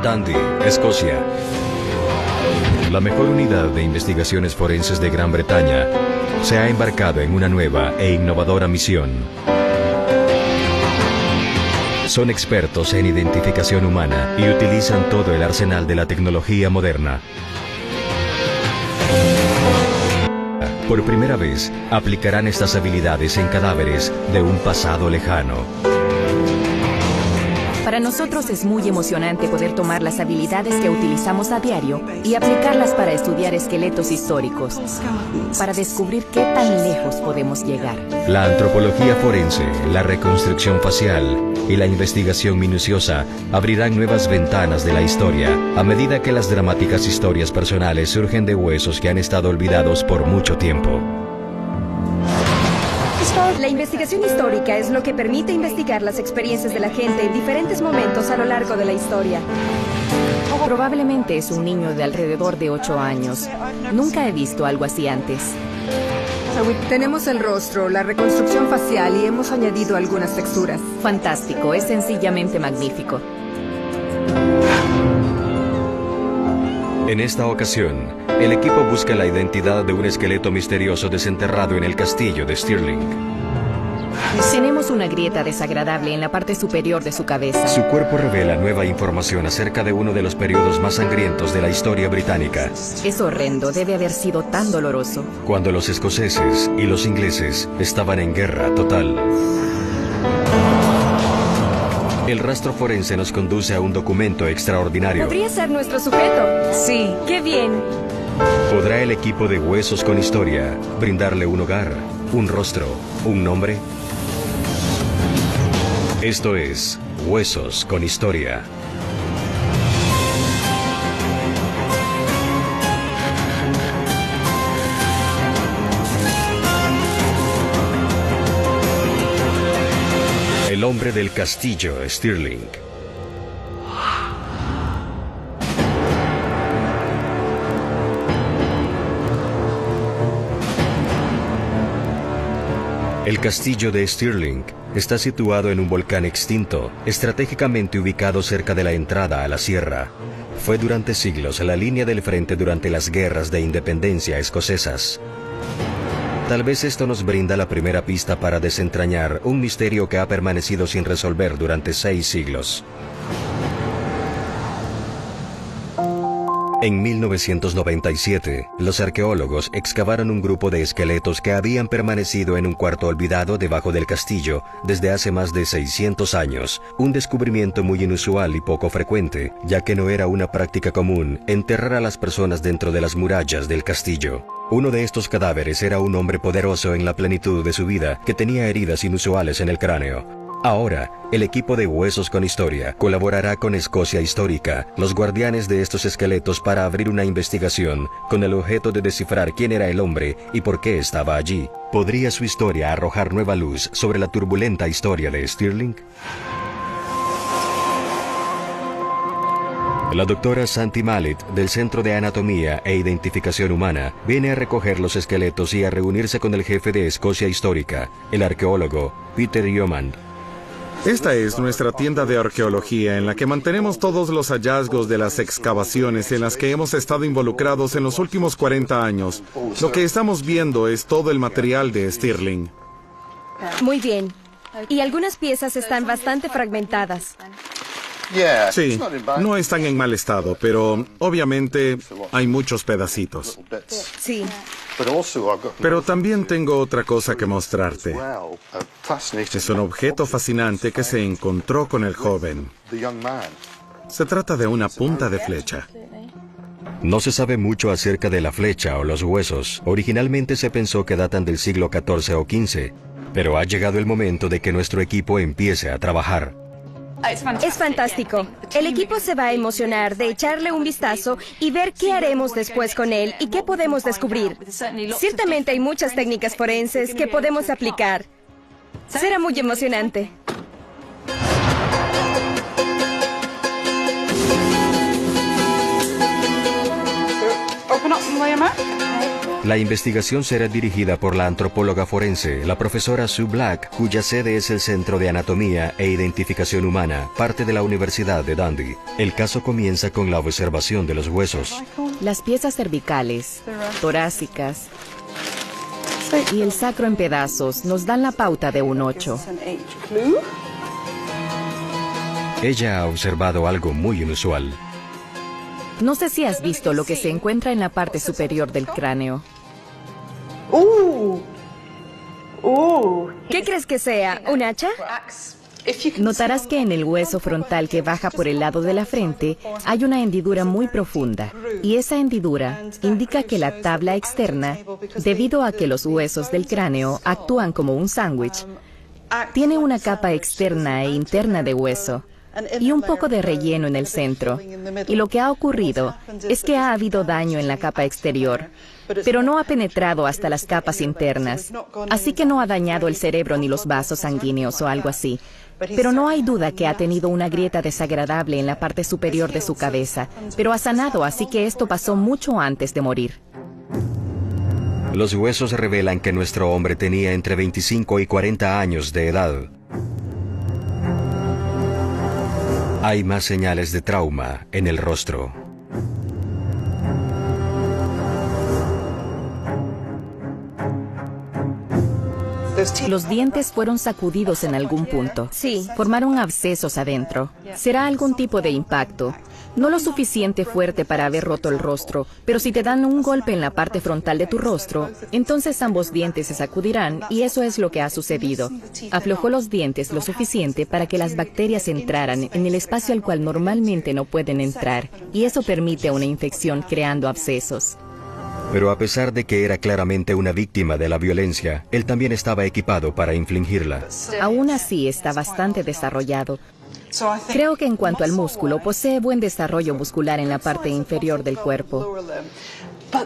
Dundee, Escocia. La mejor unidad de investigaciones forenses de Gran Bretaña se ha embarcado en una nueva e innovadora misión. Son expertos en identificación humana y utilizan todo el arsenal de la tecnología moderna. Por primera vez, aplicarán estas habilidades en cadáveres de un pasado lejano. Para nosotros es muy emocionante poder tomar las habilidades que utilizamos a diario y aplicarlas para estudiar esqueletos históricos, para descubrir qué tan lejos podemos llegar. La antropología forense, la reconstrucción facial y la investigación minuciosa abrirán nuevas ventanas de la historia a medida que las dramáticas historias personales surgen de huesos que han estado olvidados por mucho tiempo. La investigación histórica es lo que permite investigar las experiencias de la gente en diferentes momentos a lo largo de la historia. Probablemente es un niño de alrededor de 8 años. Nunca he visto algo así antes. Tenemos el rostro, la reconstrucción facial y hemos añadido algunas texturas. Fantástico, es sencillamente magnífico. En esta ocasión, el equipo busca la identidad de un esqueleto misterioso desenterrado en el castillo de Stirling. Tenemos una grieta desagradable en la parte superior de su cabeza. Su cuerpo revela nueva información acerca de uno de los periodos más sangrientos de la historia británica. Es horrendo, debe haber sido tan doloroso. Cuando los escoceses y los ingleses estaban en guerra total. El rastro forense nos conduce a un documento extraordinario. ¿Podría ser nuestro sujeto? Sí. ¡Qué bien! ¿Podrá el equipo de Huesos con Historia brindarle un hogar, un rostro, un nombre? Esto es Huesos con Historia. El hombre del castillo Stirling. El castillo de Stirling está situado en un volcán extinto, estratégicamente ubicado cerca de la entrada a la sierra. Fue durante siglos la línea del frente durante las guerras de independencia escocesas. Tal vez esto nos brinda la primera pista para desentrañar un misterio que ha permanecido sin resolver durante 6 siglos. En 1997, los arqueólogos excavaron un grupo de esqueletos que habían permanecido en un cuarto olvidado debajo del castillo desde hace más de 600 años, un descubrimiento muy inusual y poco frecuente, ya que no era una práctica común enterrar a las personas dentro de las murallas del castillo. Uno de estos cadáveres era un hombre poderoso en la plenitud de su vida que tenía heridas inusuales en el cráneo. Ahora, el equipo de Huesos con Historia colaborará con Escocia Histórica, los guardianes de estos esqueletos, para abrir una investigación con el objeto de descifrar quién era el hombre y por qué estaba allí. ¿Podría su historia arrojar nueva luz sobre la turbulenta historia de Stirling? La doctora Santi Mallet, del Centro de Anatomía e Identificación Humana, viene a recoger los esqueletos y a reunirse con el jefe de Escocia Histórica, el arqueólogo Peter Yeoman. Esta es nuestra tienda de arqueología en la que mantenemos todos los hallazgos de las excavaciones en las que hemos estado involucrados en los últimos 40 años. Lo que estamos viendo es todo el material de Stirling. Muy bien. Y algunas piezas están bastante fragmentadas. Sí, no están en mal estado, pero obviamente hay muchos pedacitos. Sí. Pero también tengo otra cosa que mostrarte. Es un objeto fascinante que se encontró con el joven. Se trata de una punta de flecha. No se sabe mucho acerca de la flecha o los huesos. Originalmente se pensó que datan del siglo XIV o XV, pero ha llegado el momento de que nuestro equipo empiece a trabajar. Es fantástico. El equipo se va a emocionar de echarle un vistazo y ver qué haremos después con él y qué podemos descubrir. Ciertamente hay muchas técnicas forenses que podemos aplicar. Será muy emocionante. La investigación será dirigida por la antropóloga forense, la profesora Sue Black, cuya sede es el Centro de Anatomía e Identificación Humana, parte de la Universidad de Dundee. El caso comienza con la observación de los huesos. Las piezas cervicales, torácicas y el sacro en pedazos nos dan la pauta de un 8. Ella ha observado algo muy inusual. No sé si has visto lo que se encuentra en la parte superior del cráneo. ¿Qué crees que sea? ¿Un hacha? Notarás que en el hueso frontal que baja por el lado de la frente hay una hendidura muy profunda, y esa hendidura indica que la tabla externa, debido a que los huesos del cráneo actúan como un sándwich, tiene una capa externa e interna de hueso y un poco de relleno en el centro. Y lo que ha ocurrido es que ha habido daño en la capa exterior, pero no ha penetrado hasta las capas internas, así que no ha dañado el cerebro ni los vasos sanguíneos o algo así. Pero no hay duda que ha tenido una grieta desagradable en la parte superior de su cabeza, pero ha sanado, así que esto pasó mucho antes de morir. Los huesos revelan que nuestro hombre tenía entre 25 y 40 años de edad. Hay más señales de trauma en el rostro. Los dientes fueron sacudidos en algún punto. Sí. Formaron abscesos adentro. Será algún tipo de impacto. No lo suficiente fuerte para haber roto el rostro, pero si te dan un golpe en la parte frontal de tu rostro, entonces ambos dientes se sacudirán y eso es lo que ha sucedido. Aflojó los dientes lo suficiente para que las bacterias entraran en el espacio al cual normalmente no pueden entrar, y eso permite una infección creando abscesos. Pero a pesar de que era claramente una víctima de la violencia, él también estaba equipado para infligirla. Aún así está bastante desarrollado. Creo que en cuanto al músculo, posee buen desarrollo muscular en la parte inferior del cuerpo.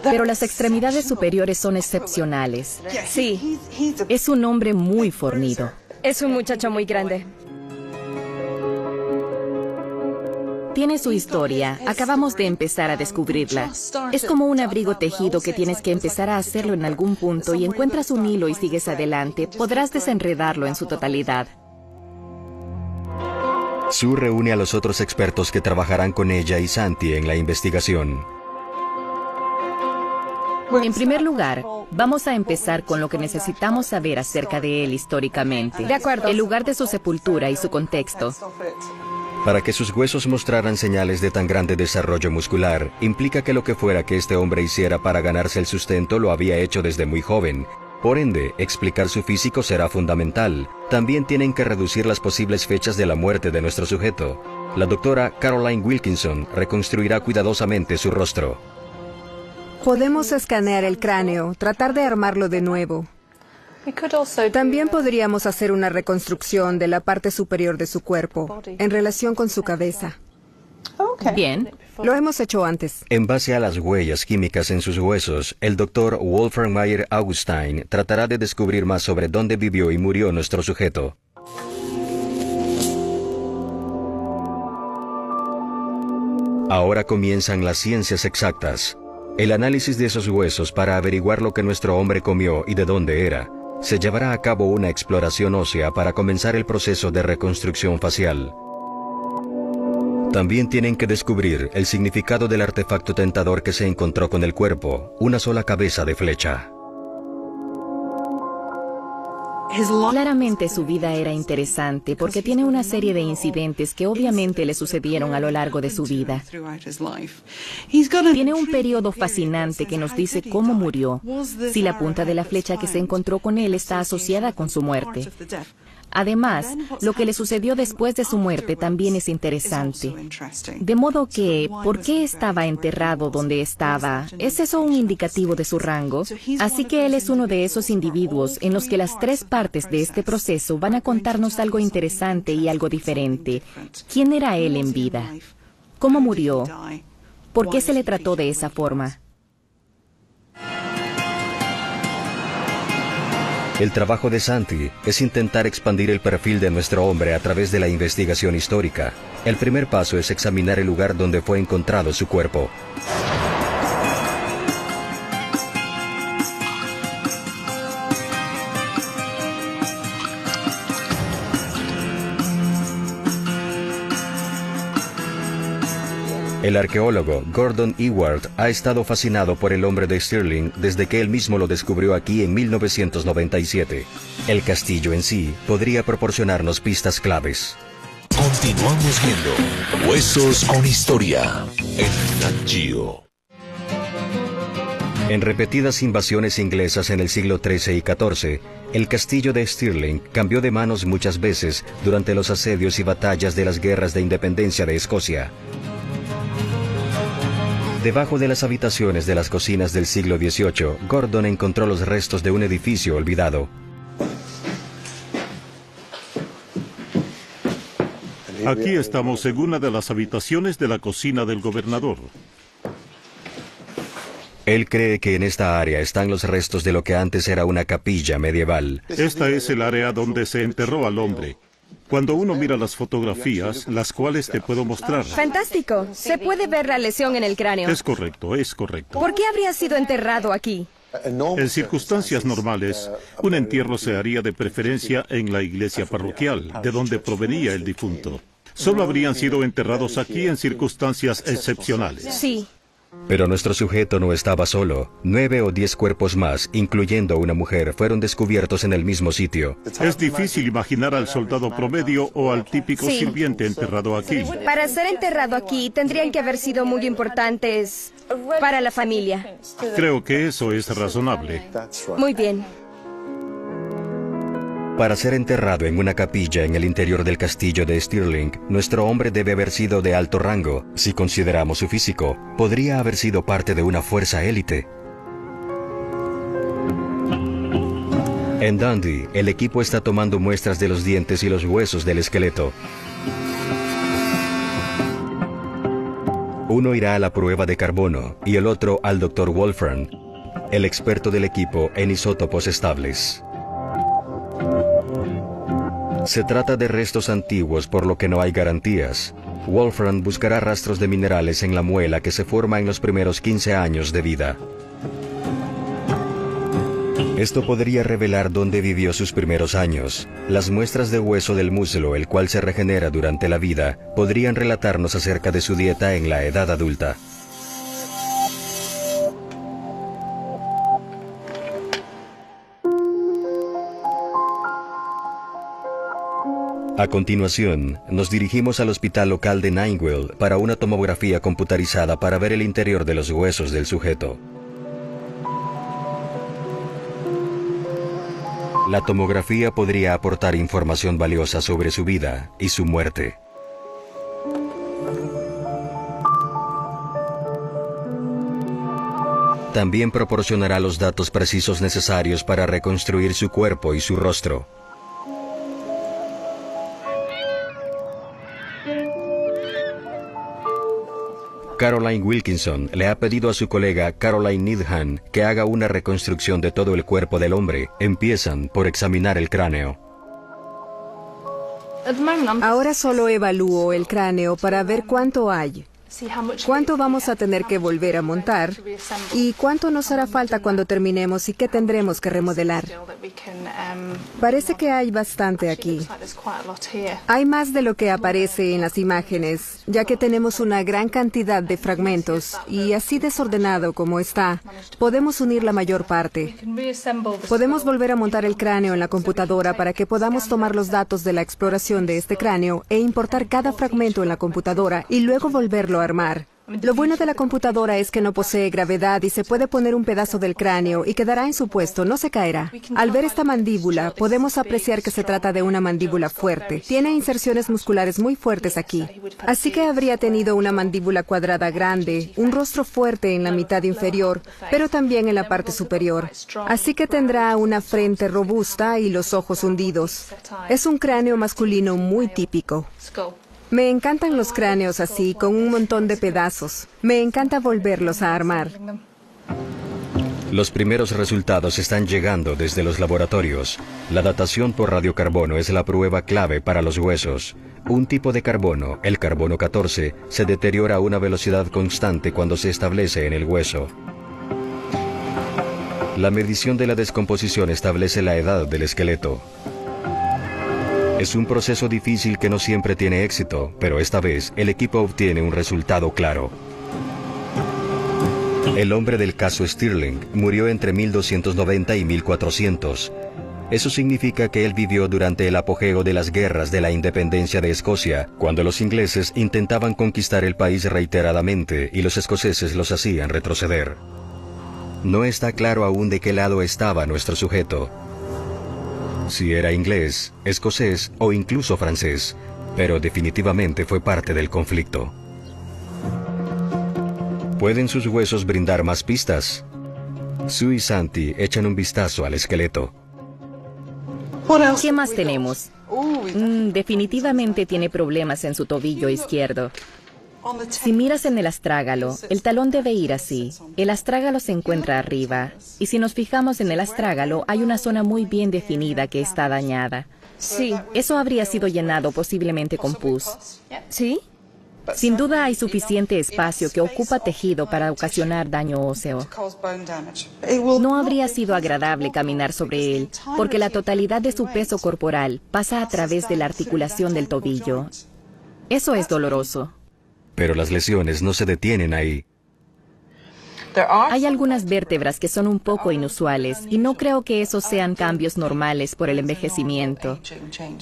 Pero las extremidades superiores son excepcionales. Sí, Es un hombre muy fornido. es un muchacho muy grande. Tiene su historia. Acabamos de empezar a descubrirla. Es como un abrigo tejido que tienes que empezar a hacerlo en algún punto y encuentras un hilo y sigues adelante. Podrás desenredarlo en su totalidad. Sue reúne a los otros expertos que trabajarán con ella y Santi en la investigación. En primer lugar, vamos a empezar con lo que necesitamos saber acerca de él históricamente. De acuerdo. El lugar de su sepultura y su contexto. Para que sus huesos mostraran señales de tan grande desarrollo muscular, implica que lo que fuera que este hombre hiciera para ganarse el sustento lo había hecho desde muy joven. Por ende, explicar su físico será fundamental. También tienen que reducir las posibles fechas de la muerte de nuestro sujeto. La doctora Caroline Wilkinson reconstruirá cuidadosamente su rostro. Podemos escanear el cráneo, tratar de armarlo de nuevo. También podríamos hacer una reconstrucción de la parte superior de su cuerpo, en relación con su cabeza. Bien. Lo hemos hecho antes. En base a las huellas químicas en sus huesos, el doctor Wolfram Mayer Augustine tratará de descubrir más sobre dónde vivió y murió nuestro sujeto. Ahora comienzan las ciencias exactas. El análisis de esos huesos para averiguar lo que nuestro hombre comió y de dónde era. Se llevará a cabo una exploración ósea para comenzar el proceso de reconstrucción facial. También tienen que descubrir el significado del artefacto tentador que se encontró con el cuerpo, una sola cabeza de flecha. Claramente su vida era interesante porque tiene una serie de incidentes que obviamente le sucedieron a lo largo de su vida. Tiene un periodo fascinante que nos dice cómo murió, si la punta de la flecha que se encontró con él está asociada con su muerte. Además, lo que le sucedió después de su muerte también es interesante. De modo que, ¿por qué estaba enterrado donde estaba? ¿Es eso un indicativo de su rango? Así que él es uno de esos individuos en los que las tres partes de este proceso van a contarnos algo interesante y algo diferente. ¿Quién era él en vida? ¿Cómo murió? ¿Por qué se le trató de esa forma? El trabajo de Santi es intentar expandir el perfil de nuestro hombre a través de la investigación histórica. El primer paso es examinar el lugar donde fue encontrado su cuerpo. El arqueólogo Gordon Ewart ha estado fascinado por el hombre de Stirling desde que él mismo lo descubrió aquí en 1997. El castillo en sí podría proporcionarnos pistas claves. Continuamos viendo Huesos con Historia en Nat Geo. En repetidas invasiones inglesas en el siglo XIII y XIV, el castillo de Stirling cambió de manos muchas veces durante los asedios y batallas de las guerras de independencia de Escocia. Debajo de las habitaciones de las cocinas del siglo XVIII, Gordon encontró los restos de un edificio olvidado. Aquí estamos en una de las habitaciones de la cocina del gobernador. Él cree que en esta área están los restos de lo que antes era una capilla medieval. Esta es el área donde se enterró al hombre. Cuando uno mira las fotografías, las cuales te puedo mostrar. Fantástico. Se puede ver la lesión en el cráneo. Es correcto, es correcto. ¿Por qué habría sido enterrado aquí? En circunstancias normales, un entierro se haría de preferencia en la iglesia parroquial, de donde provenía el difunto. Solo habrían sido enterrados aquí en circunstancias excepcionales. Sí. Pero nuestro sujeto no estaba solo. 9 o 10 cuerpos más, incluyendo una mujer, fueron descubiertos en el mismo sitio. Es difícil imaginar al soldado promedio o al típico sirviente enterrado aquí. Para ser enterrado aquí, tendrían que haber sido muy importantes para la familia. Creo que eso es razonable. Muy bien. Para ser enterrado en una capilla en el interior del castillo de Stirling, nuestro hombre debe haber sido de alto rango. Si consideramos su físico, podría haber sido parte de una fuerza élite. En Dundee, el equipo está tomando muestras de los dientes y los huesos del esqueleto. Uno irá a la prueba de carbono y el otro al Dr. Wolfram, el experto del equipo en isótopos estables. Se trata de restos antiguos, por lo que no hay garantías. Wolfram buscará rastros de minerales en la muela que se forma en los primeros 15 años de vida. Esto podría revelar dónde vivió sus primeros años. Las muestras de hueso del muslo, el cual se regenera durante la vida, podrían relatarnos acerca de su dieta en la edad adulta. A continuación, nos dirigimos al hospital local de Ninewell para una tomografía computarizada para ver el interior de los huesos del sujeto. La tomografía podría aportar información valiosa sobre su vida y su muerte. También proporcionará los datos precisos necesarios para reconstruir su cuerpo y su rostro. Caroline Wilkinson le ha pedido a su colega Caroline Needham que haga una reconstrucción de todo el cuerpo del hombre. Empiezan por examinar el cráneo. Ahora solo evalúo el cráneo para ver cuánto hay, cuánto vamos a tener que volver a montar y cuánto nos hará falta cuando terminemos y qué tendremos que remodelar. Parece que hay bastante aquí. Hay más de lo que aparece en las imágenes, ya que tenemos una gran cantidad de fragmentos y así desordenado como está, podemos unir la mayor parte. Podemos volver a montar el cráneo en la computadora para que podamos tomar los datos de la exploración de este cráneo e importar cada fragmento en la computadora y luego volverlo a armar. Lo bueno de la computadora es que no posee gravedad y se puede poner un pedazo del cráneo y quedará en su puesto, no se caerá. Al ver esta mandíbula, podemos apreciar que se trata de una mandíbula fuerte. Tiene inserciones musculares muy fuertes aquí. Así que habría tenido una mandíbula cuadrada grande, un rostro fuerte en la mitad inferior, pero también en la parte superior. Así que tendrá una frente robusta y los ojos hundidos. Es un cráneo masculino muy típico. Me encantan los cráneos así, con un montón de pedazos. Me encanta volverlos a armar. Los primeros resultados están llegando desde los laboratorios. La datación por radiocarbono es la prueba clave para los huesos. Un tipo de carbono, el carbono 14, se deteriora a una velocidad constante cuando se establece en el hueso. La medición de la descomposición establece la edad del esqueleto. Es un proceso difícil que no siempre tiene éxito, pero esta vez el equipo obtiene un resultado claro. El hombre del caso Stirling murió entre 1290 y 1400. Eso significa que él vivió durante el apogeo de las guerras de la independencia de Escocia, cuando los ingleses intentaban conquistar el país reiteradamente y los escoceses los hacían retroceder. No está claro aún de qué lado estaba nuestro sujeto. Si era inglés, escocés o incluso francés, pero definitivamente fue parte del conflicto. ¿Pueden sus huesos brindar más pistas? Sue y Santi echan un vistazo al esqueleto. ¿Qué más tenemos? Definitivamente tiene problemas en su tobillo izquierdo. Si miras en el astrágalo, el talón debe ir así. El astrágalo se encuentra arriba. Y si nos fijamos en el astrágalo, hay una zona muy bien definida que está dañada. Sí. Eso habría sido llenado posiblemente con pus. ¿Sí? Sin duda hay suficiente espacio que ocupa tejido para ocasionar daño óseo. No habría sido agradable caminar sobre él, porque la totalidad de su peso corporal pasa a través de la articulación del tobillo. Eso es doloroso. Pero las lesiones no se detienen ahí. Hay algunas vértebras que son un poco inusuales y no creo que esos sean cambios normales por el envejecimiento.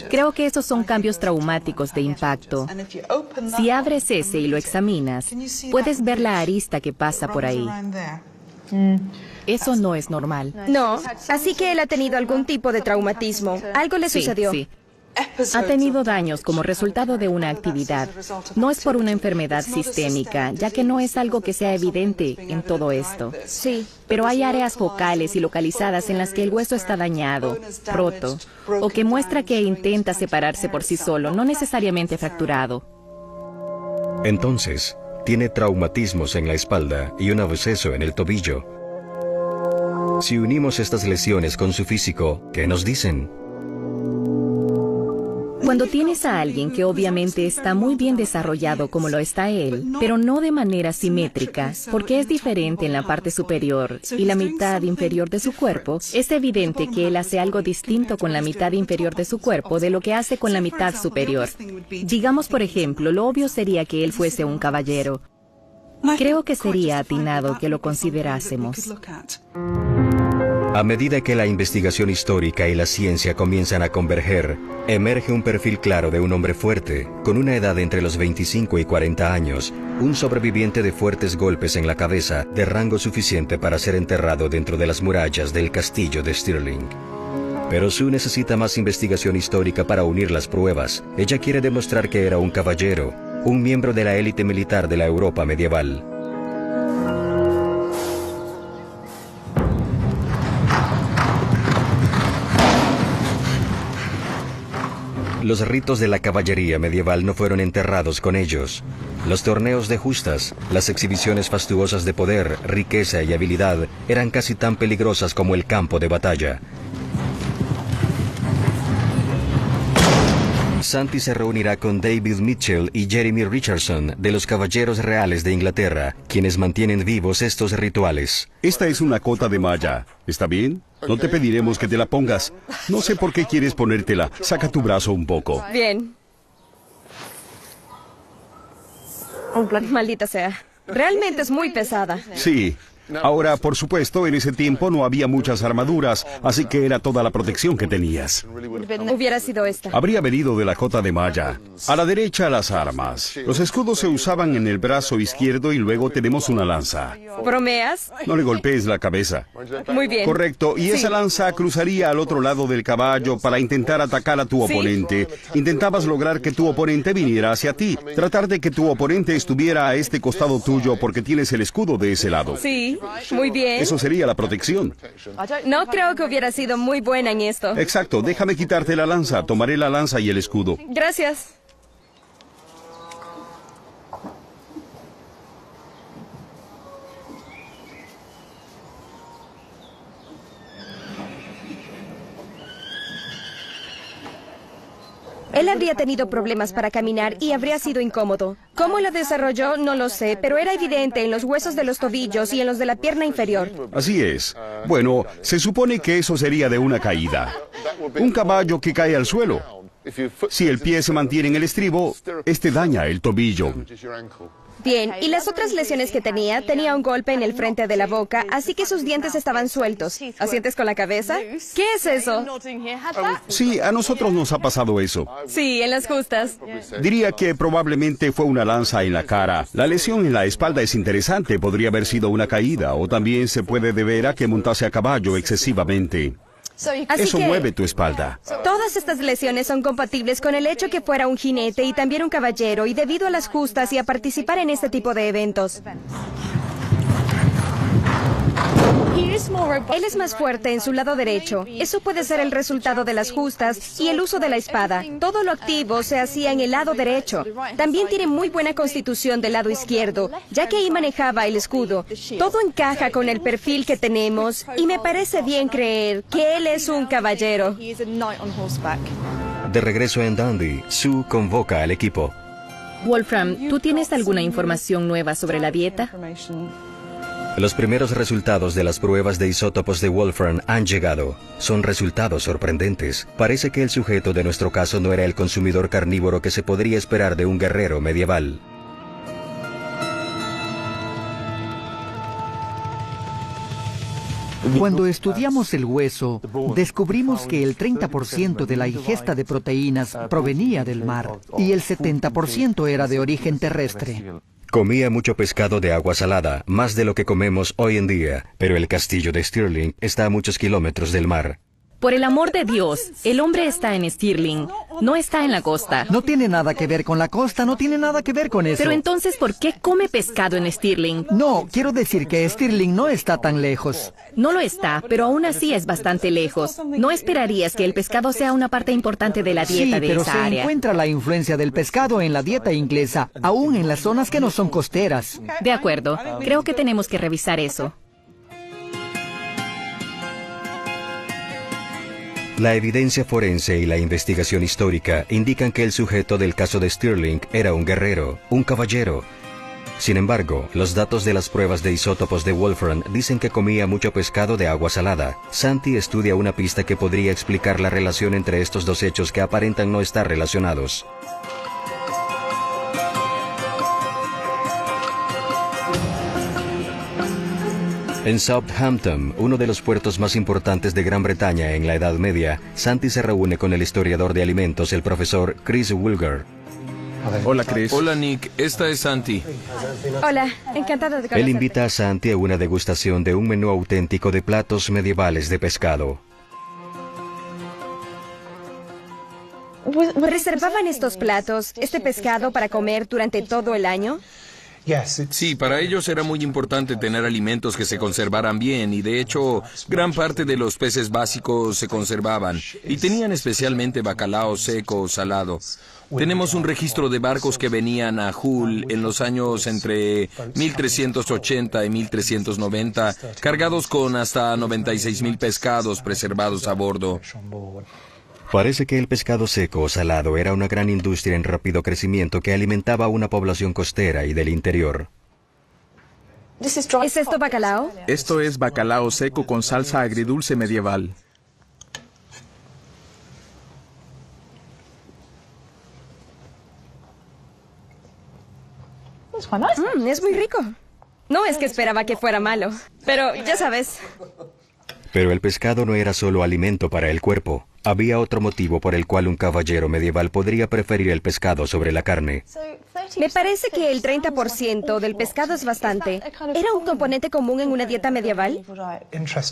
Creo que esos son cambios traumáticos de impacto. Si abres ese y lo examinas, puedes ver la arista que pasa por ahí. Eso no es normal. No, así que él ha tenido algún tipo de traumatismo. Algo le sucedió. Sí. Ha tenido daños como resultado de una actividad. No es por una enfermedad sistémica, ya que no es algo que sea evidente en todo esto. Sí. Pero hay áreas focales y localizadas en las que el hueso está dañado, roto, o que muestra que intenta separarse por sí solo, no necesariamente fracturado. Entonces, tiene traumatismos en la espalda y un absceso en el tobillo. Si unimos estas lesiones con su físico, ¿qué nos dicen? Cuando tienes a alguien que obviamente está muy bien desarrollado como lo está él, pero no de manera simétrica, porque es diferente en la parte superior y la mitad inferior de su cuerpo, es evidente que él hace algo distinto con la mitad inferior de su cuerpo de lo que hace con la mitad superior. Digamos, por ejemplo, lo obvio sería que él fuese un caballero. Creo que sería atinado que lo considerásemos. A medida que la investigación histórica y la ciencia comienzan a converger, emerge un perfil claro de un hombre fuerte, con una edad entre los 25 y 40 años, un sobreviviente de fuertes golpes en la cabeza, de rango suficiente para ser enterrado dentro de las murallas del castillo de Stirling. Pero Sue necesita más investigación histórica para unir las pruebas. Ella quiere demostrar que era un caballero, un miembro de la élite militar de la Europa medieval. Los ritos de la caballería medieval no fueron enterrados con ellos. Los torneos de justas, las exhibiciones fastuosas de poder, riqueza y habilidad eran casi tan peligrosas como el campo de batalla. Santi se reunirá con David Mitchell y Jeremy Richardson de los Caballeros Reales de Inglaterra, quienes mantienen vivos estos rituales. Esta es una cota de malla. ¿Está bien? No te pediremos que te la pongas. No sé por qué quieres ponértela. Saca tu brazo un poco. Bien. Maldita sea. Realmente es muy pesada. Sí. Ahora, por supuesto, en ese tiempo no había muchas armaduras, así que era toda la protección que tenías. Hubiera sido esta. Habría venido de la cota de malla. A la derecha, las armas. Los escudos se usaban en el brazo izquierdo y luego tenemos una lanza. ¿Bromeas? No le golpees la cabeza. Muy bien. Correcto, y Sí. esa lanza cruzaría al otro lado del caballo para intentar atacar a tu Sí. oponente. Intentabas lograr que tu oponente viniera hacia ti. Tratar de que tu oponente estuviera a este costado tuyo porque tienes el escudo de ese lado. Sí, muy bien. Eso sería la protección. No creo que hubiera sido muy buena en esto. Exacto, déjame quitarte la lanza. Tomaré la lanza y el escudo. Gracias. Él habría tenido problemas para caminar y habría sido incómodo. ¿Cómo lo desarrolló? No lo sé, pero era evidente en los huesos de los tobillos y en los de la pierna inferior. Así es. Bueno, se supone que eso sería de una caída. Un caballo que cae al suelo. Si el pie se mantiene en el estribo, este daña el tobillo. Bien, y las otras lesiones que tenía un golpe en el frente de la boca, así que sus dientes estaban sueltos. ¿Asientes con la cabeza? ¿Qué es eso? Sí, a nosotros nos ha pasado eso. Sí, en las justas. Diría que probablemente fue una lanza en la cara. La lesión en la espalda es interesante, podría haber sido una caída, o también se puede deber a que montase a caballo excesivamente. Así Eso que mueve tu espalda. todas estas lesiones son compatibles con el hecho que fuera un jinete y también un caballero, y debido a las justas y a participar en este tipo de eventos. Él es más fuerte en su lado derecho. Eso puede ser el resultado de las justas y el uso de la espada. Todo lo activo se hacía en el lado derecho. También tiene muy buena constitución del lado izquierdo, ya que ahí manejaba el escudo. Todo encaja con el perfil que tenemos y me parece bien creer que él es un caballero. De regreso en Dundee, Sue convoca al equipo. Wolfram, ¿tú tienes alguna información nueva sobre la dieta? Los primeros resultados de las pruebas de isótopos de Wolfram han llegado. Son resultados sorprendentes. Parece que el sujeto de nuestro caso no era el consumidor carnívoro que se podría esperar de un guerrero medieval. Cuando estudiamos el hueso, descubrimos que el 30% de la ingesta de proteínas provenía del mar y el 70% era de origen terrestre. Comía mucho pescado de agua salada, más de lo que comemos hoy en día, pero el castillo de Stirling está a muchos kilómetros del mar. Por el amor de Dios, el hombre está en Stirling, no está en la costa. No tiene nada que ver con la costa, no tiene nada que ver con eso. Pero entonces, ¿por qué come pescado en Stirling? No, quiero decir que Stirling no está tan lejos. No lo está, pero aún así es bastante lejos. No esperarías que el pescado sea una parte importante de la dieta de esa pero se área. encuentra la influencia del pescado en la dieta inglesa, aún en las zonas que no son costeras. De acuerdo, creo que tenemos que revisar eso. La evidencia forense y la investigación histórica indican que el sujeto del caso de Stirling era un guerrero, un caballero. Sin embargo, los datos de las pruebas de isótopos de Wolfram dicen que comía mucho pescado de agua salada. Santi estudia una pista que podría explicar la relación entre estos dos hechos que aparentan no estar relacionados. En Southampton, uno de los puertos más importantes de Gran Bretaña en la Edad Media, Santi se reúne con el historiador de alimentos, el profesor Chris Woolgar. Hola, Chris. Hola, Nick. Esta es Santi. Hola, encantada de conocerte. Él invita a Santi a una degustación de un menú auténtico de platos medievales de pescado. ¿Reservaban estos platos, este pescado, para comer durante todo el año? Sí, para ellos era muy importante tener alimentos que se conservaran bien y de hecho gran parte de los peces básicos se conservaban y tenían especialmente bacalao seco o salado. Tenemos un registro de barcos que venían a Hull en los años entre 1380 y 1390 cargados con hasta 96,000 pescados preservados a bordo. Parece que el pescado seco o salado era una gran industria en rápido crecimiento que alimentaba a una población costera y del interior. ¿Es esto bacalao? Esto es bacalao seco con salsa agridulce medieval. Es muy rico. No es que esperaba que fuera malo, pero ya sabes. Pero el pescado no era solo alimento para el cuerpo. Había otro motivo por el cual un caballero medieval podría preferir el pescado sobre la carne. Me parece que el 30% del pescado es bastante. ¿Era un componente común en una dieta medieval?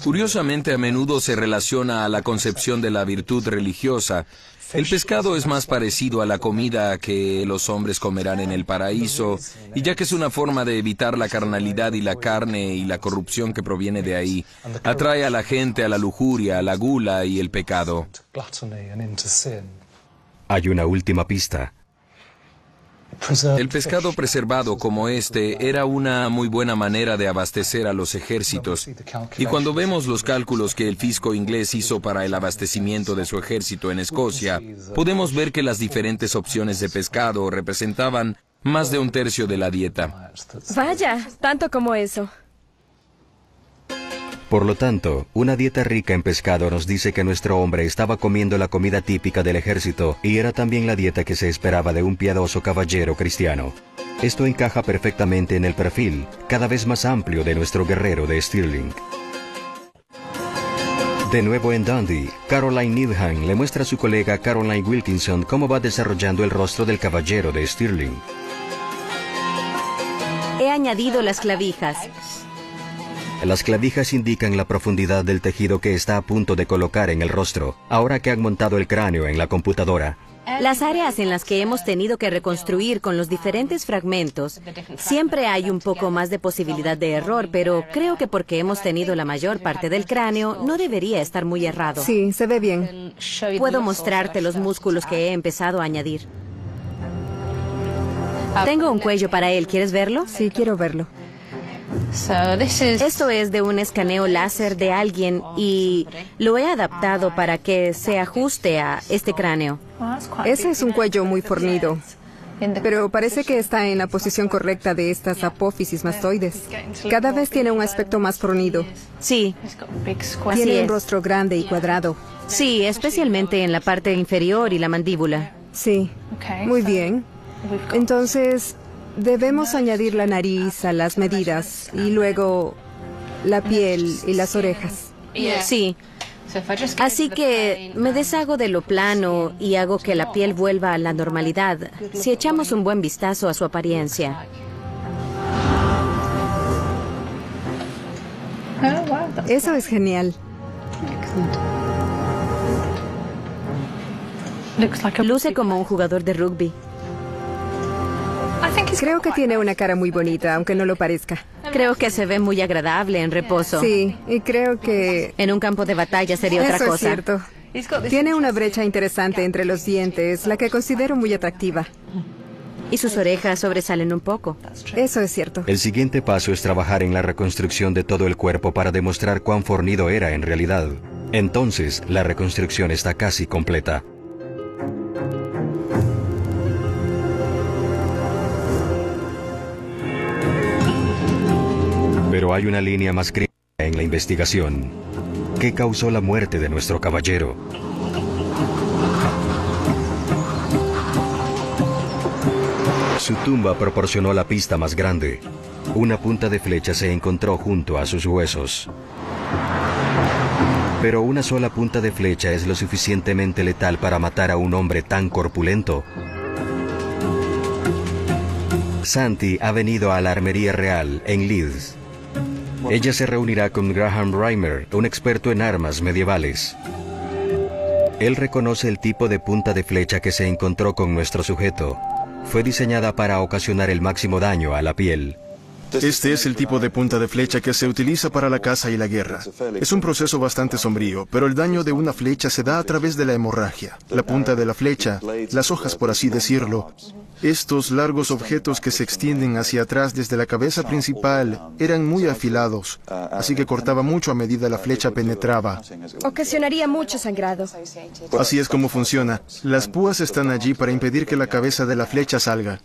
Curiosamente, a menudo se relaciona a la concepción de la virtud religiosa. El pescado es más parecido a la comida que los hombres comerán en el paraíso, y ya que es una forma de evitar la carnalidad y la carne y la corrupción que proviene de ahí, atrae a la gente a la lujuria, a la gula y el pecado. Hay una última pista. El pescado preservado como este era una muy buena manera de abastecer a los ejércitos. Y cuando vemos los cálculos que el fisco inglés hizo para el abastecimiento de su ejército en Escocia, podemos ver que las diferentes opciones de pescado representaban más de un tercio de la dieta. Vaya, tanto como eso. Por lo tanto, una dieta rica en pescado nos dice que nuestro hombre estaba comiendo la comida típica del ejército y era también la dieta que se esperaba de un piadoso caballero cristiano. Esto encaja perfectamente en el perfil, cada vez más amplio de nuestro guerrero de Stirling. De nuevo en Dundee, Caroline Needham le muestra a su colega Caroline Wilkinson cómo va desarrollando el rostro del caballero de Stirling. He añadido las clavijas. Las clavijas indican la profundidad del tejido que está a punto de colocar en el rostro, ahora que han montado el cráneo en la computadora. Las áreas en las que hemos tenido que reconstruir con los diferentes fragmentos, siempre hay un poco más de posibilidad de error, pero creo que porque hemos tenido la mayor parte del cráneo, no debería estar muy errado. Sí, se ve bien. Puedo mostrarte los músculos que he empezado a añadir. Tengo un cuello para él, ¿quieres verlo? Sí, quiero verlo. Esto es de un escaneo láser de alguien y lo he adaptado para que se ajuste a este cráneo. Ese es un cuello muy fornido, pero parece que está en la posición correcta de estas apófisis mastoides. Cada vez tiene un aspecto más fornido. Sí, Tiene un rostro grande y cuadrado. Sí, especialmente en la parte inferior y la mandíbula. Sí, muy bien. Entonces, debemos añadir la nariz a las medidas y luego la piel y las orejas. Sí. Así que me deshago de lo plano y hago que la piel vuelva a la normalidad si echamos un buen vistazo a su apariencia. Eso es genial. Luce como un jugador de rugby. Creo que tiene una cara muy bonita, aunque no lo parezca. Creo que se ve muy agradable en reposo. Sí, y creo que... En un campo de batalla sería otra cosa. Eso es cierto. Tiene una brecha interesante entre los dientes, la que considero muy atractiva. Y sus orejas sobresalen un poco. Eso es cierto. El siguiente paso es trabajar en la reconstrucción de todo el cuerpo para demostrar cuán fornido era en realidad. Entonces, la reconstrucción está casi completa. Pero hay una línea más crítica en la investigación. ¿Qué causó la muerte de nuestro caballero? Su tumba proporcionó la pista más grande. Una punta de flecha se encontró junto a sus huesos. Pero una sola punta de flecha es lo suficientemente letal para matar a un hombre tan corpulento. Santi ha venido a la Armería Real en Leeds. Ella se reunirá con Graham Reimer, un experto en armas medievales. Él reconoce el tipo de punta de flecha que se encontró con nuestro sujeto. Fue diseñada para ocasionar el máximo daño a la piel. Este es el tipo de punta de flecha que se utiliza para la caza y la guerra. Es un proceso bastante sombrío, pero el daño de una flecha se da a través de la hemorragia. La punta de la flecha, las hojas por así decirlo, estos largos objetos que se extienden hacia atrás desde la cabeza principal eran muy afilados, así que cortaba mucho a medida la flecha penetraba. Ocasionaría mucho sangrado. Así es como funciona. Las púas están allí para impedir que la cabeza de la flecha salga.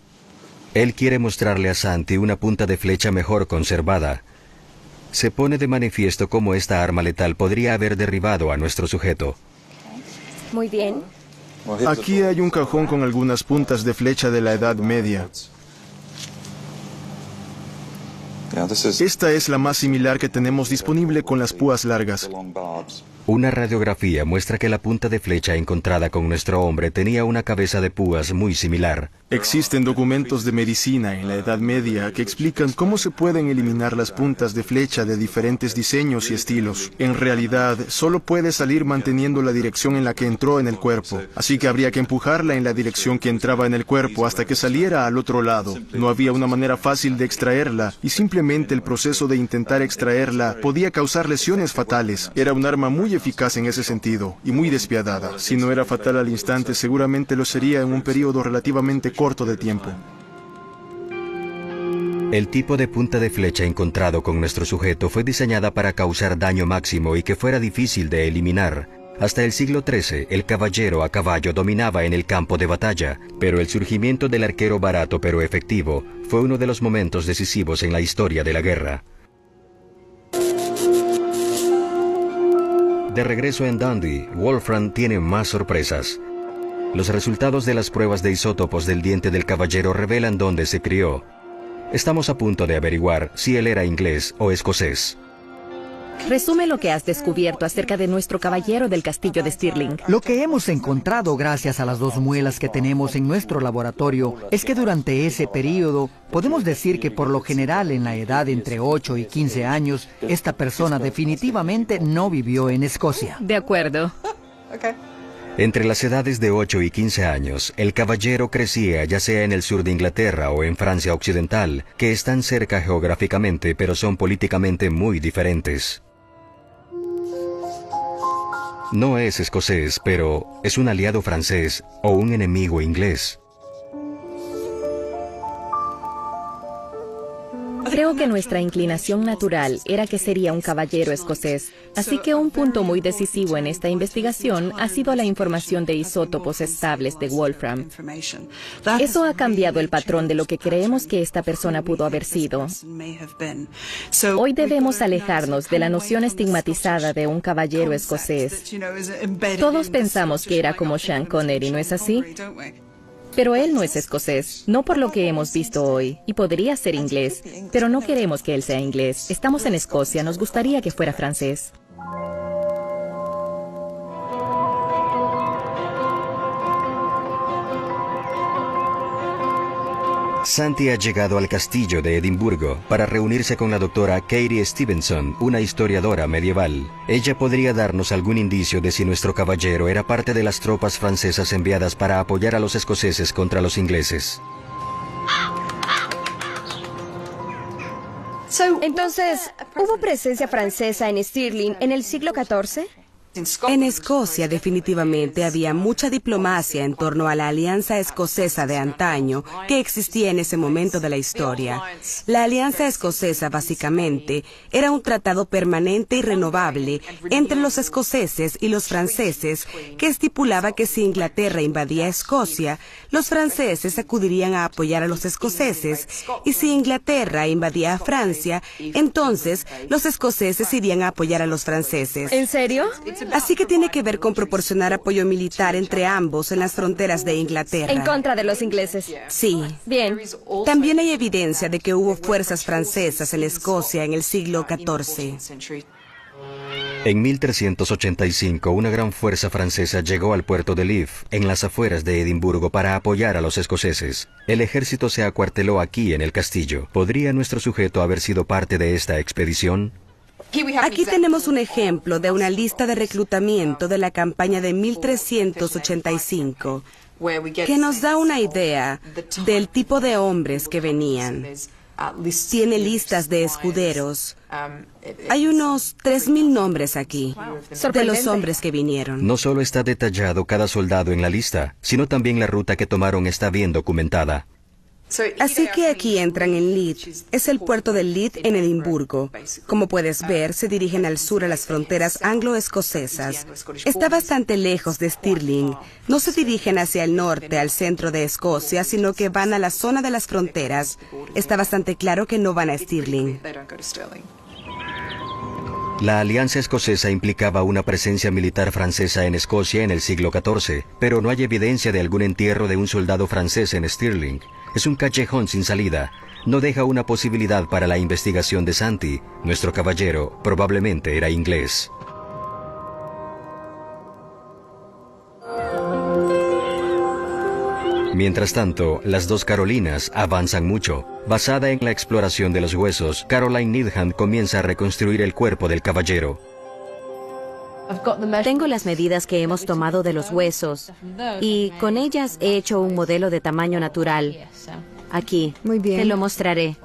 Él quiere mostrarle a Santi una punta de flecha mejor conservada. Se pone de manifiesto cómo esta arma letal podría haber derribado a nuestro sujeto. Muy bien. Aquí hay un cajón con algunas puntas de flecha de la Edad Media. Esta es la más similar que tenemos disponible con las púas largas. Una radiografía muestra que la punta de flecha encontrada con nuestro hombre tenía una cabeza de púas muy similar. Existen documentos de medicina en la Edad Media que explican cómo se pueden eliminar las puntas de flecha de diferentes diseños y estilos. En realidad, solo puede salir manteniendo la dirección en la que entró en el cuerpo, así que habría que empujarla en la dirección que entraba en el cuerpo hasta que saliera al otro lado. No había una manera fácil de extraerla y simplemente el proceso de intentar extraerla podía causar lesiones fatales. Era un arma muy eficaz en ese sentido y muy despiadada. Si no era fatal al instante, seguramente lo sería en un periodo relativamente corto de tiempo. El tipo de punta de flecha encontrado con nuestro sujeto fue diseñada para causar daño máximo y que fuera difícil de eliminar. Hasta el siglo XIII, el caballero a caballo dominaba en el campo de batalla, pero el surgimiento del arquero barato pero efectivo fue uno de los momentos decisivos en la historia de la guerra. De regreso en Dundee, Wolfram tiene más sorpresas. Los resultados de las pruebas de isótopos del diente del caballero revelan dónde se crió. Estamos a punto de averiguar si él era inglés o escocés. Resume lo que has descubierto acerca de nuestro caballero del castillo de Stirling. Lo que hemos encontrado gracias a las 2 muelas que tenemos en nuestro laboratorio es que durante ese periodo podemos decir que por lo general en la edad entre 8 y 15 años, esta persona definitivamente no vivió en Escocia. De acuerdo. Entre las edades de 8 y 15 años, el caballero crecía ya sea en el sur de Inglaterra o en Francia occidental, que están cerca geográficamente pero son políticamente muy diferentes. No es escocés, pero es un aliado francés o un enemigo inglés. Creo que nuestra inclinación natural era que sería un caballero escocés, así que un punto muy decisivo en esta investigación ha sido la información de isótopos estables de Wolfram. Eso ha cambiado el patrón de lo que creemos que esta persona pudo haber sido. Hoy debemos alejarnos de la noción estigmatizada de un caballero escocés. Todos pensamos que era como Sean Connery, ¿no es así? Pero él no es escocés, no por lo que hemos visto hoy, y podría ser inglés, pero no queremos que él sea inglés. Estamos en Escocia, nos gustaría que fuera francés. Santi ha llegado al castillo de Edimburgo para reunirse con la doctora Katie Stevenson, una historiadora medieval. Ella podría darnos algún indicio de si nuestro caballero era parte de las tropas francesas enviadas para apoyar a los escoceses contra los ingleses. Entonces, ¿hubo presencia francesa en Stirling en el siglo XIV? En Escocia definitivamente había mucha diplomacia en torno a la alianza escocesa de antaño que existía en ese momento de la historia. La alianza escocesa básicamente era un tratado permanente y renovable entre los escoceses y los franceses que estipulaba que si Inglaterra invadía Escocia, los franceses acudirían a apoyar a los escoceses y si Inglaterra invadía a Francia, entonces los escoceses irían a apoyar a los franceses. ¿En serio? Así que tiene que ver con proporcionar apoyo militar entre ambos en las fronteras de Inglaterra. En contra de los ingleses. Sí. Bien. También hay evidencia de que hubo fuerzas francesas en Escocia en el siglo XIV. En 1385, una gran fuerza francesa llegó al puerto de Leith, en las afueras de Edimburgo, para apoyar a los escoceses. El ejército se acuarteló aquí en el castillo. ¿Podría nuestro sujeto haber sido parte de esta expedición? Aquí tenemos un ejemplo de una lista de reclutamiento de la campaña de 1385, que nos da una idea del tipo de hombres que venían. Tiene listas de escuderos. Hay unos 3.000 nombres aquí, de los hombres que vinieron. No solo está detallado cada soldado en la lista, sino también la ruta que tomaron está bien documentada. Así que aquí entran en Leith. Es el puerto de Leith en Edimburgo. Como puedes ver, se dirigen al sur a las fronteras anglo-escocesas. Está bastante lejos de Stirling. No se dirigen hacia el norte, al centro de Escocia, sino que van a la zona de las fronteras. Está bastante claro que no van a Stirling. La alianza escocesa implicaba una presencia militar francesa en Escocia en el siglo XIV, pero no hay evidencia de algún entierro de un soldado francés en Stirling. Es un callejón sin salida. No deja una posibilidad para la investigación de Santi. Nuestro caballero probablemente era inglés. Mientras tanto, las dos Carolinas avanzan mucho. Basada en la exploración de los huesos, Caroline Needham comienza a reconstruir el cuerpo del caballero. Tengo las medidas que hemos tomado de los huesos y con ellas he hecho un modelo de tamaño natural. Aquí. Muy bien. Te lo mostraré.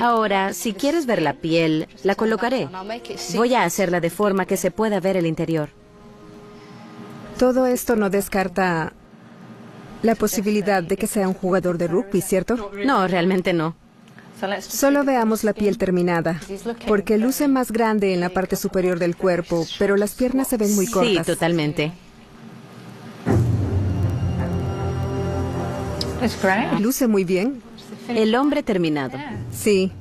Ahora, si quieres ver la piel, la colocaré. Voy a hacerla de forma que se pueda ver el interior. Todo esto no descarta la posibilidad de que sea un jugador de rugby, ¿cierto? No, realmente no. Solo veamos la piel terminada, porque luce más grande en la parte superior del cuerpo, pero las piernas se ven muy cortas. Sí, totalmente. Luce muy bien. El hombre terminado. Sí.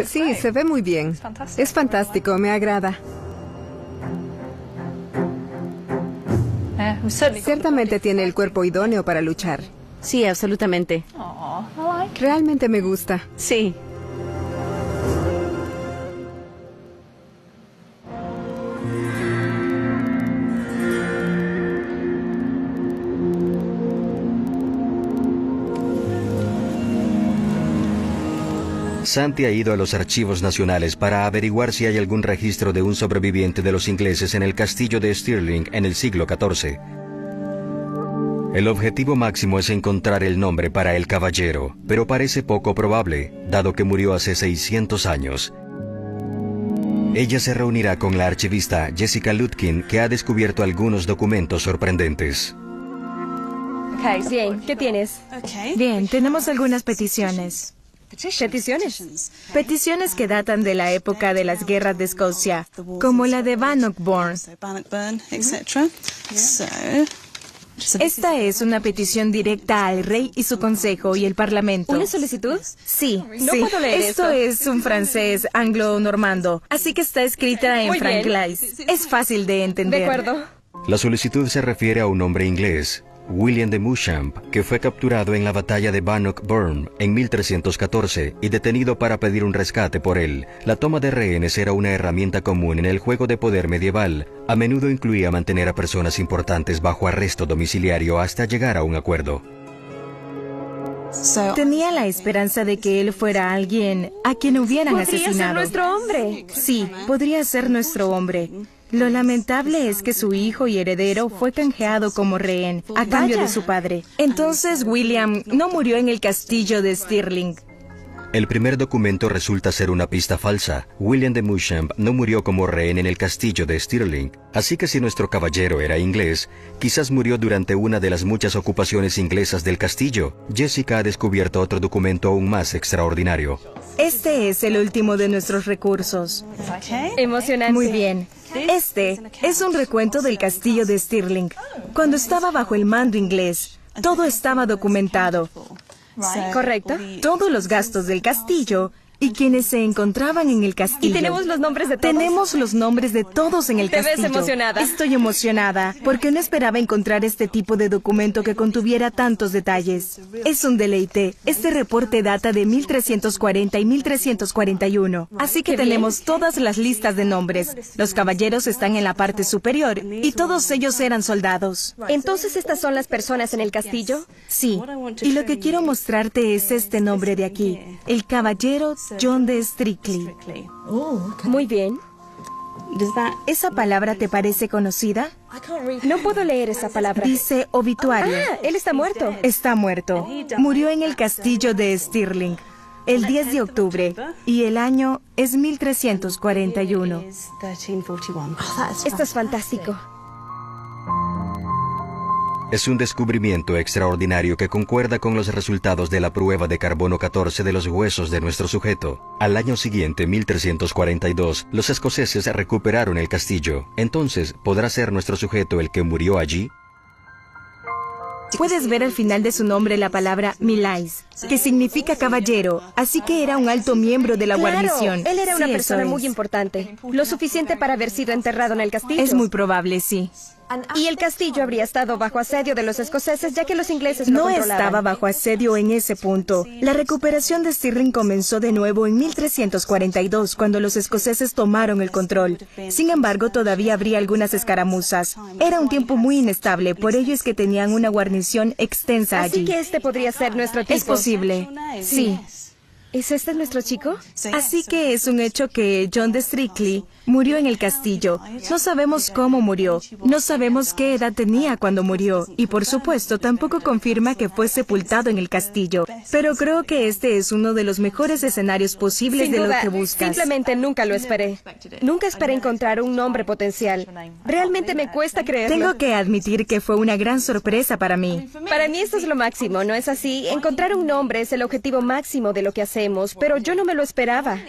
Sí, se ve muy bien. Es fantástico, me agrada. Ciertamente tiene el cuerpo idóneo para luchar. Sí, absolutamente. Realmente me gusta. Sí. Santi ha ido a los archivos nacionales para averiguar si hay algún registro de un sobreviviente de los ingleses en el castillo de Stirling en el siglo XIV. El objetivo máximo es encontrar el nombre para el caballero, pero parece poco probable, dado que murió hace 600 años. Ella se reunirá con la archivista Jessica Lutkin, que ha descubierto algunos documentos sorprendentes. Bien, ¿qué tienes? Bien, tenemos algunas peticiones. ¿Peticiones? Peticiones que datan de la época de las guerras de Escocia, como la de Bannockburn. Esta es una petición directa al rey y su consejo y el parlamento. ¿Una solicitud? Sí. No puedo leer esto. Es un francés anglo-normando, así que está escrita en Muy bien. franglais. Es fácil de entender. De acuerdo. La solicitud se refiere a un hombre inglés, William de Mouchamp, que fue capturado en la batalla de Bannockburn en 1314 y detenido para pedir un rescate por él. La toma de rehenes era una herramienta común en el juego de poder medieval. A menudo incluía mantener a personas importantes bajo arresto domiciliario hasta llegar a un acuerdo. Tenía la esperanza de que él fuera alguien a quien hubieran asesinado. Podría ser nuestro hombre. Sí, podría ser nuestro hombre. Lo lamentable es que su hijo y heredero fue canjeado como rehén a cambio de su padre. Entonces William no murió en el castillo de Stirling. El primer documento resulta ser una pista falsa. William de Mouchamp no murió como rehén en el castillo de Stirling. Así que si nuestro caballero era inglés, quizás murió durante una de las muchas ocupaciones inglesas del castillo. Jessica ha descubierto otro documento aún más extraordinario. Este es el último de nuestros recursos. Emocionante. Muy bien. Este es un recuento del castillo de Stirling. Cuando estaba bajo el mando inglés, todo estaba documentado. ¿Correcto? Todos los gastos del castillo y quienes se encontraban en el castillo. ¿Y tenemos los nombres de todos? Tenemos los nombres de todos en el castillo. ¿Te ves emocionada? Estoy emocionada porque no esperaba encontrar este tipo de documento que contuviera tantos detalles. Es un deleite. Este reporte data de 1340 y 1341. Así que tenemos todas las listas de nombres. Los caballeros están en la parte superior y todos ellos eran soldados. ¿Entonces estas son las personas en el castillo? Sí. Y lo que quiero mostrarte es este nombre de aquí. El caballero John de Strictly. Muy bien. ¿Esa palabra te parece conocida? No puedo leer esa palabra. Dice obituario. Ah, él está muerto. Está muerto. Murió en el castillo de Stirling el 10 de octubre y el año es 1341. Esto es fantástico. Es un descubrimiento extraordinario que concuerda con los resultados de la prueba de carbono 14 de los huesos de nuestro sujeto. Al año siguiente, 1342, los escoceses recuperaron el castillo. Entonces, ¿podrá ser nuestro sujeto el que murió allí? Puedes ver al final de su nombre la palabra Millais, que significa caballero, así que era un alto miembro de la guarnición. Él era una Sí, persona eso muy importante. Lo suficiente para haber sido enterrado en el castillo. Es muy probable, sí. Y el castillo habría estado bajo asedio de los escoceses, ya que los ingleses lo No controlaban. estaba bajo asedio en ese punto. La recuperación de Stirling comenzó de nuevo en 1342, cuando los escoceses tomaron el control. Sin embargo, todavía habría algunas escaramuzas. Era un tiempo muy inestable, por ello es que tenían una guarnición extensa allí. Así que este podría ser nuestro tipo. Es posible, sí. ¿Es este nuestro chico? Así que es un hecho que John de Strictly murió en el castillo. No sabemos cómo murió, no sabemos qué edad tenía cuando murió, y por supuesto tampoco confirma que fue sepultado en el castillo. Pero creo que este es uno de los mejores escenarios posibles Sin de duda, lo que buscas. Simplemente nunca lo esperé. Nunca esperé encontrar un nombre potencial. Realmente me cuesta creerlo. Tengo que admitir que fue una gran sorpresa para mí. Para mí esto es lo máximo, ¿no es así? Encontrar un nombre es el objetivo máximo de lo que hacemos. hacemos, pero yo no me lo esperaba.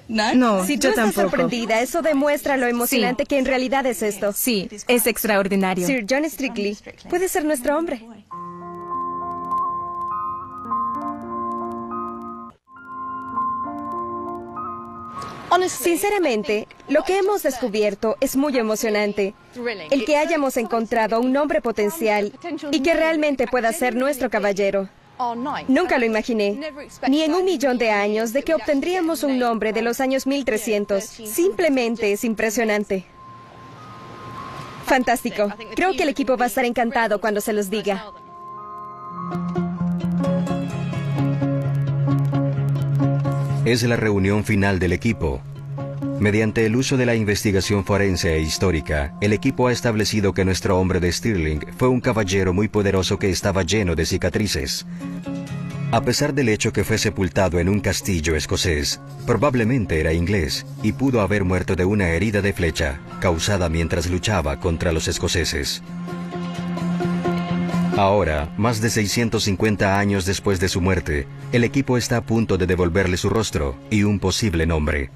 No, Si tú yo estás tampoco. sorprendida, eso demuestra lo emocionante que en realidad es esto. Sí, es extraordinario. Sir John Strictly puede ser nuestro hombre. Sinceramente, lo que hemos descubierto es muy emocionante. El que hayamos encontrado un hombre potencial y que realmente pueda ser nuestro caballero. Nunca lo imaginé, ni en 1.000.000 de años, de que obtendríamos un nombre de los años 1300. Simplemente es impresionante. Fantástico. Creo que el equipo va a estar encantado cuando se los diga. Es la reunión final del equipo. Mediante el uso de la investigación forense e histórica, el equipo ha establecido que nuestro hombre de Stirling fue un caballero muy poderoso que estaba lleno de cicatrices. A pesar del hecho que fue sepultado en un castillo escocés, probablemente era inglés y pudo haber muerto de una herida de flecha causada mientras luchaba contra los escoceses. Ahora, más de 650 años después de su muerte, el equipo está a punto de devolverle su rostro y un posible nombre.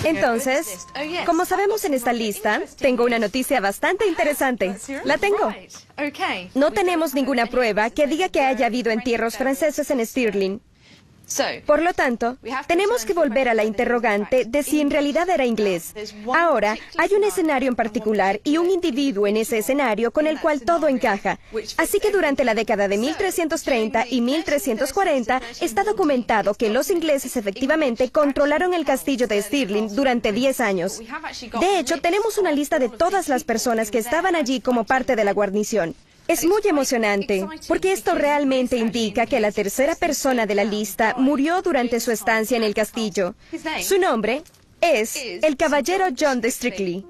Entonces, como sabemos en esta lista, tengo una noticia bastante interesante. La tengo. No tenemos ninguna prueba que diga que haya habido entierros franceses en Stirling. Por lo tanto, tenemos que volver a la interrogante de si en realidad era inglés. Ahora, hay un escenario en particular y un individuo en ese escenario con el cual todo encaja. Así que durante la década de 1330 y 1340 está documentado que los ingleses efectivamente controlaron el castillo de Stirling durante 10 años. De hecho, tenemos una lista de todas las personas que estaban allí como parte de la guarnición. Es muy emocionante, porque esto realmente indica que la tercera persona de la lista murió durante su estancia en el castillo. Su nombre es el caballero John de Strictly.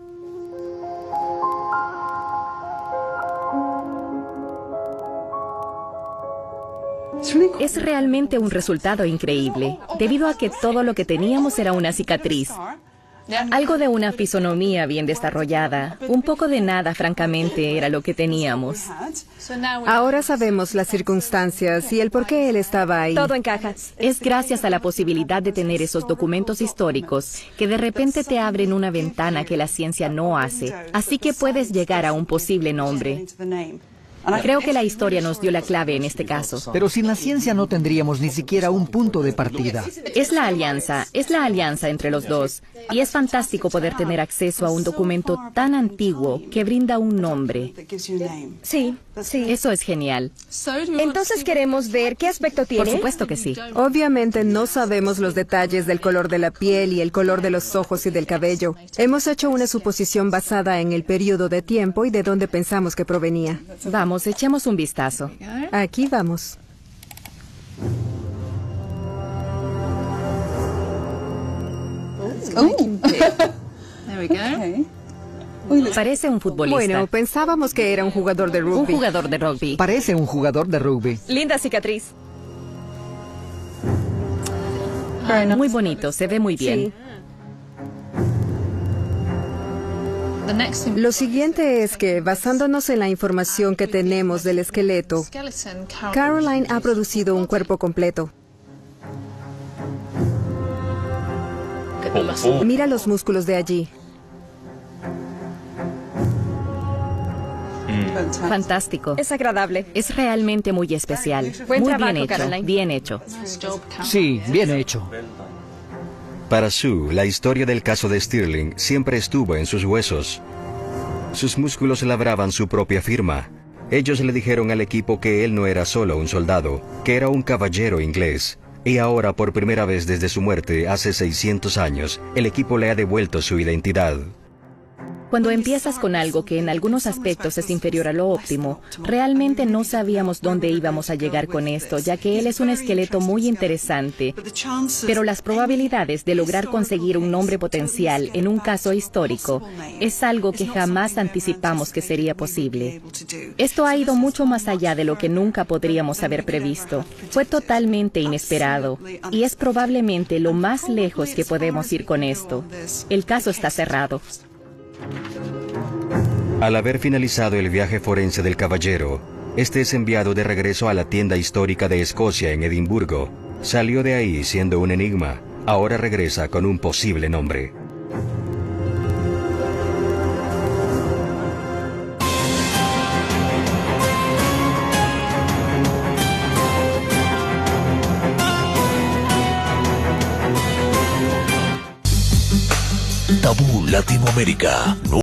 Es realmente un resultado increíble, debido a que todo lo que teníamos era una cicatriz. Algo de una fisonomía bien desarrollada, un poco de nada, francamente, era lo que teníamos. Ahora sabemos las circunstancias y el por qué él estaba ahí. Todo encaja. Es gracias a la posibilidad de tener esos documentos históricos que de repente te abren una ventana que la ciencia no hace, así que puedes llegar a un posible nombre. Creo que la historia nos dio la clave en este caso. Pero sin la ciencia no tendríamos ni siquiera un punto de partida. Es la alianza entre los dos. Y es fantástico poder tener acceso a un documento tan antiguo que brinda un nombre. Sí. Eso es genial. Entonces queremos ver qué aspecto tiene. Por supuesto que sí. Obviamente no sabemos los detalles del color de la piel y el color de los ojos y del cabello. Hemos hecho una suposición basada en el periodo de tiempo y de dónde pensamos que provenía. Vamos, echemos un vistazo. Aquí vamos. Parece un futbolista. Bueno, pensábamos que era un jugador de rugby. Un jugador de rugby. Parece un jugador de rugby. Linda cicatriz. Muy bonito, se ve muy bien. Sí. Lo siguiente es que, basándonos en la información que tenemos del esqueleto, Caroline ha producido un cuerpo completo. Mira los músculos de allí. Fantástico. Es agradable. Es realmente muy especial. Buen Muy trabajo, bien hecho, Caroline. bien hecho. Sí, bien hecho. Para Sue, la historia del caso de Stirling siempre estuvo en sus huesos. Sus músculos labraban su propia firma. Ellos le dijeron al equipo que él no era solo un soldado, que era un caballero inglés. Y ahora, por primera vez desde su muerte, hace 600 años, el equipo le ha devuelto su identidad. Cuando empiezas con algo que en algunos aspectos es inferior a lo óptimo, realmente no sabíamos dónde íbamos a llegar con esto, ya que él es un esqueleto muy interesante. Pero las probabilidades de lograr conseguir un nombre potencial en un caso histórico es algo que jamás anticipamos que sería posible. Esto ha ido mucho más allá de lo que nunca podríamos haber previsto. Fue totalmente inesperado y es probablemente lo más lejos que podemos ir con esto. El caso está cerrado. Al haber finalizado el viaje forense del caballero, Este es enviado de regreso a la tienda histórica de Escocia en Edimburgo. Salió de ahí siendo un enigma. Ahora regresa con un posible nombre. Tabú Latinoamérica.